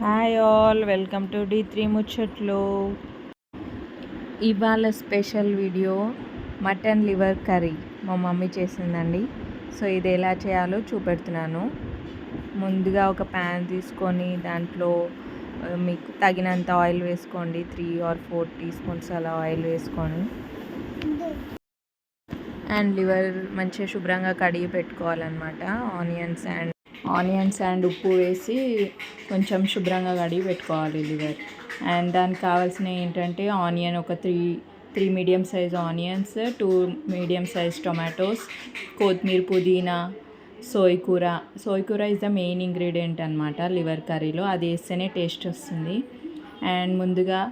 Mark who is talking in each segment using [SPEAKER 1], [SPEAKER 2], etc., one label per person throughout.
[SPEAKER 1] Hi all, welcome to D3 ముచ్చట్లు. ఇవాళ special video mutton liver curry మా mummy చేసిందండి. సో ఇది ఎలా చేయాలో చూపెడుతున్నాను. ముందుగా ఒక ప్యాన్ తీసుకొని దాంట్లో మీకు తగినంత ఆయిల్ వేసుకోండి. 3 or 4 teaspoons అలా ఆయిల్ వేసుకొని అండ్ లివర్ మంచిగా శుభ్రంగా కడిగి పెట్టుకోవాలన్నమాట. ఆనియన్స్ అండ్ ఉప్పు వేసి కొంచెం శుభ్రంగా కడిగి పెట్టుకోవాలి లివర్. అండ్ దానికి కావాల్సినవి ఏంటంటే ఆనియన్ ఒక three medium size onions, 2 medium size tomatoes, కొత్తిమీర, పుదీనా, సోయ్ కూర ఇస్ ద మెయిన్ ఇంగ్రీడియంట్ అనమాట లివర్ కర్రీలో. అది వేస్తేనే టేస్ట్ వస్తుంది. అండ్ ముందుగా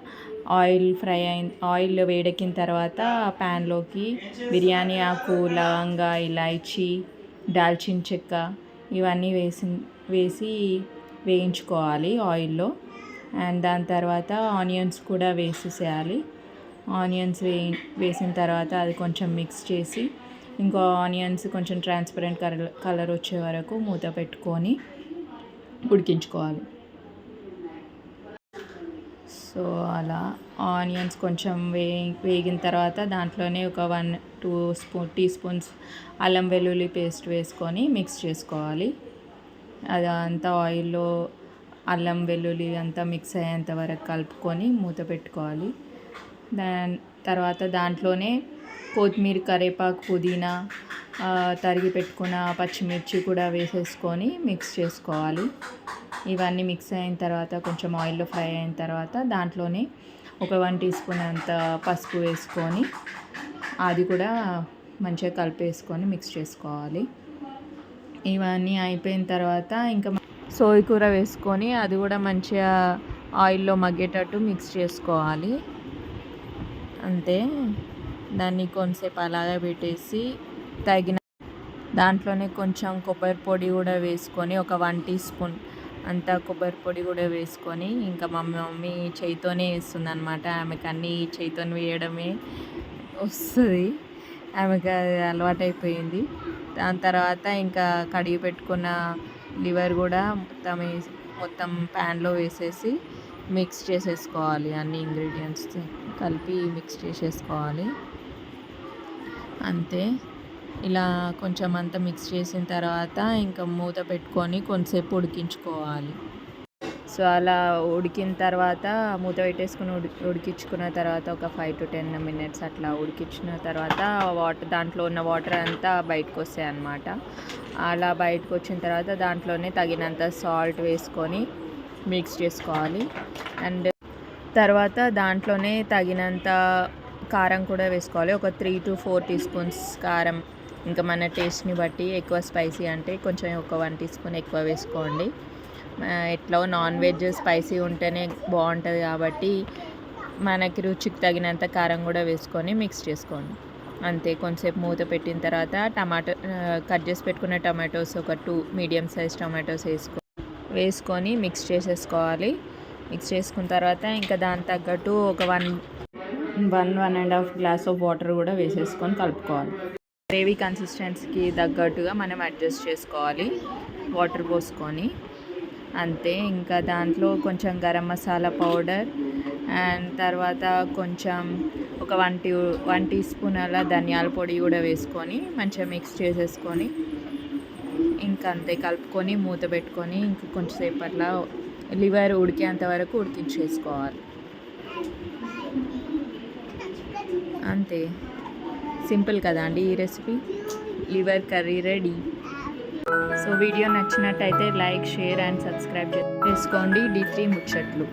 [SPEAKER 1] ఆయిల్ వేడెక్కిన తర్వాత ప్యాన్లోకి బిర్యానీ ఆకు, లవంగా, ఇలాచీ, దాల్చిన చెక్క ఇవన్నీ వేసి వేయించుకోవాలి ఆయిల్లో. అండ్ దాని తర్వాత ఆనియన్స్ కూడా వేసేసేయాలి. ఆనియన్స్ వేసిన తర్వాత అది కొంచెం మిక్స్ చేసి ఇంకో ఆనియన్స్ కొంచెం ట్రాన్స్పరెంట్ కలర్ వచ్చే వరకు మూత పెట్టుకొని ఉడికించుకోవాలి. సో అలా ఆనియన్స్ కొంచెం వేగిన తర్వాత దాంట్లోనే ఒక 1-2 టీ స్పూన్స్ అల్లం వెల్లుల్లి పేస్ట్ వేసుకొని మిక్స్ చేసుకోవాలి. అదంతా ఆయిల్లో అల్లం వెల్లుల్లి అంతా మిక్స్ అయ్యేంత వరకు కలుపుకొని మూత పెట్టుకోవాలి. దాని తర్వాత దాంట్లోనే కొత్తిమీర, కరివేపాకు, పుదీనా, తరిగి పెట్టుకున్న పచ్చిమిర్చి కూడా వేసేసుకొని మిక్స్ చేసుకోవాలి. ఇవన్నీ మిక్స్ అయిన తర్వాత కొంచెం ఆయిల్లో ఫ్రై అయిన తర్వాత దాంట్లోనే ఒక 1 టీ స్పూన్ అంత పసుపు వేసుకొని అది కూడా మంచిగా కలిపేసుకొని మిక్స్ చేసుకోవాలి. ఇవన్నీ అయిపోయిన తర్వాత ఇంకా సోయ్ కూర వేసుకొని అది కూడా మంచిగా ఆయిల్లో మగ్గేటట్టు మిక్స్ చేసుకోవాలి. అంతే. దాన్ని కొంతసేపు అలాగే పెట్టేసి దాంట్లోనే కొంచెం కొబ్బరి పొడి కూడా వేసుకొని ఒక 1 టీ స్పూన్ అంతా కొబ్బరి పొడి కూడా వేసుకొని ఇంకా మా మమ్మీ చేయితోనే వేస్తుంది అనమాట. ఆమెకు అన్నీ చేయితోనే వేయడమే వస్తుంది. ఆమెకు అది అలవాటైపోయింది. దాని తర్వాత ఇంకా కడిగి పెట్టుకున్న లివర్ కూడా మొత్తం ప్యాన్లో వేసేసి మిక్స్ చేసేసుకోవాలి. అన్ని ఇంగ్రీడియంట్స్ కలిపి మిక్స్ చేసేసుకోవాలి. అంతే. ఇలా కొంచెం అంతా మిక్స్ చేసిన తర్వాత ఇంకా మూత పెట్టుకొని కొంతసేపు ఉడికించుకోవాలి. సో అలా ఉడికిన తర్వాత మూత పెట్టేసుకుని ఉడికించుకున్న తర్వాత ఒక 5 to 10 minutes అట్లా ఉడికించిన తర్వాత దాంట్లో ఉన్న వాటర్ అంతా బయటకు వస్తాయి అన్నమాట. అలా బయటకు వచ్చిన తర్వాత దాంట్లోనే తగినంత సాల్ట్ వేసుకొని మిక్స్ చేసుకోవాలి. అండ్ తర్వాత దాంట్లోనే తగినంత కారం కూడా వేసుకోవాలి. ఒక 3 to 4 teaspoons కారం, ఇంకా మన టేస్ట్ని బట్టి. ఎక్కువ స్పైసీ అంటే కొంచెం ఒక 1 టీ స్పూన్ ఎక్కువ వేసుకోండి. ఎట్లా నాన్ వెజ్ స్పైసీ ఉంటేనే బాగుంటుంది కాబట్టి మనకి రుచికి తగినంత కారం కూడా వేసుకొని మిక్స్ చేసుకోండి. అంతే. కొంచెంసేపు మూత పెట్టిన తర్వాత కట్ చేసి పెట్టుకున్న టమాటోస్ ఒక 2 మీడియం సైజ్ టమాటోస్ వేసుకొని మిక్స్ చేసేసుకోవాలి. మిక్స్ చేసుకున్న తర్వాత ఇంకా దాని తగ్గట్టు ఒక 1.5 గ్లాస్ ఆఫ్ వాటర్ కూడా వేసేసుకొని కలుపుకోవాలి. గ్రేవీ కన్సిస్టెన్సీకి తగ్గట్టుగా మనం అడ్జస్ట్ చేసుకోవాలి వాటర్ పోసుకొని. అంతే. ఇంకా దాంట్లో కొంచెం గరం మసాలా పౌడర్ అండ్ తర్వాత కొంచెం ఒక 1 టీ స్పూన్ అలా ధనియాల పొడి కూడా వేసుకొని మంచిగా మిక్స్ చేసేసుకొని ఇంకా అంతే కలుపుకొని మూత పెట్టుకొని ఇంక కొంచెంసేపు అట్లా లివర్ ఉడికేంత వరకు ఉడికించేసుకోవాలి. అంతే. సింపుల్ కదా అండి ఈ recipe. Liver curry ready. So video నచ్చినట్టయితే లైక్, షేర్ అండ్ సబ్స్క్రైబ్ చేసుకోండి. D3 ముచ్చట్లు.